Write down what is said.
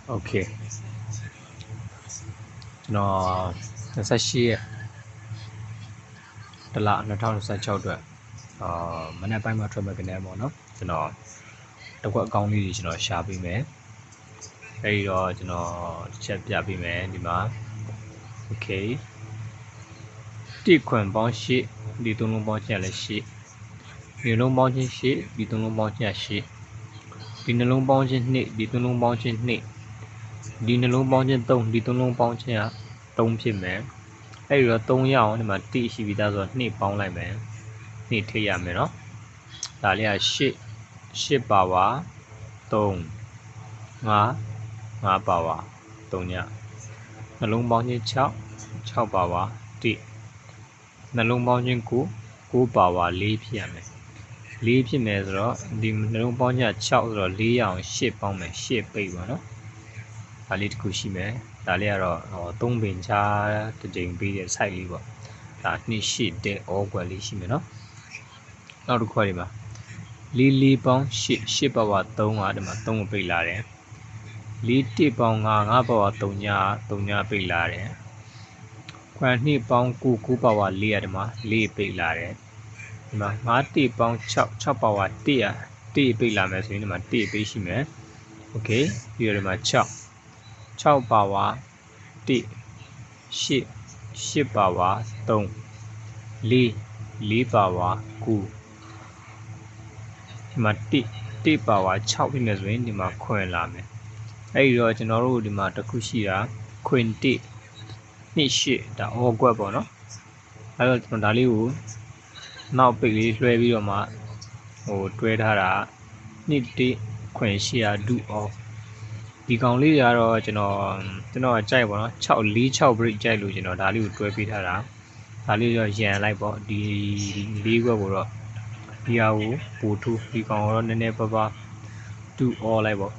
Okay. No, sa shi the la no town sa chao dwa. Mana pai ma thwa ma kne mo no. Chno the kwat kaung li chno sha pi me. Ai ro chno chat pya pi me di ma. Okay. Ti khwan paung shi di tung long paung chin la shi. Ni long paung chin shi di tung long paung chin shi. Di na long paung chin ni di tung long paung chin ni. Di na long paung chin tong di tung long paung chin a tong phit me. အဲ့တော့3ရအောင်ဒီမှာတိရှိပြီးသားဆိုတော့2ပေါင်းလိုက်မယ်2ထိရမယ်เนาะဒါလေးက8ပါဝါ3 5ပါဝါ3ညနှလုံးပေါင်းချင်း6ပါဝါ1နှလုံးပေါင်းချင်း9ပါဝါ4ဖြစ်ရမယ်4ဖြစ်မယ်ဆိုတော့ဒီနှလုံးပေါင်းချင်း6ဆိုတော့4ရအောင်8ပေါင်းမယ်8ပိတ်ပါเนาะဒါလေးတစ်ခုရှိမယ် ဒါလေးကတော့3ပင်ချာတစ်ကြိမ်ပြီးတဲ့ site လေးပေါ့ဒါနှစ်ရှိတဲ့ all ကွက်လေးရှိမယ်เนาะနောက်တစ်ခွက်ဒီမှာ4ပေါင်း8ပါဝါ3ကဒီမှာ3ကိုပိတ်လာတယ်4 1ပေါင်း5ပါဝါ3ညပိတ်လာတယ်ခွက်2ပေါင်း9ပါဝါ4ကဒီမှာ4ပိတ်လာတယ်ဒီမှာ5 1ပေါင်း6ပါဝါ1က1ပိတ်လာမယ်ဆိုရင်ဒီမှာ1ပိတ်ရှိမယ် okay ပြီးတော့ဒီမှာ6ပါဝါ 1 8ပါဝါ3 4ပါဝါ9ဒီမှာ1ပါဝါ6ဖြစ်နေဆိုရင်ဒီမှာခွင်လာမယ်အဲ့ဒီတော့ကျွန်တော်တို့ဒီမှာတစ်ခုရှိတာခွင်1 8ဒါ all ကွက်ပေါ့နော်အဲ့တော့ကျွန်တော်ဒါလေးကိုနောက်ပိတ်လေးလွှဲပြီးတော့မှဟိုတွဲထားတာ1ခွင်8ဒူ all ဒီကောင်လေးတွေကတော့ကျွန်တော်ကြိုက်ပါတော့6 break ကြိုက်လို့ကျွန်တော်ဒါလေးကိုတွဲပေးထားတာဒါလေးတော့ရန်လိုက်ပေါ့ဒီ၄ခွက်ကိုတော့ဒီဟာကိုပို့ထူဒီကောင်တော့နည်းနည်းပါးတူ all လိုက်ပေါ့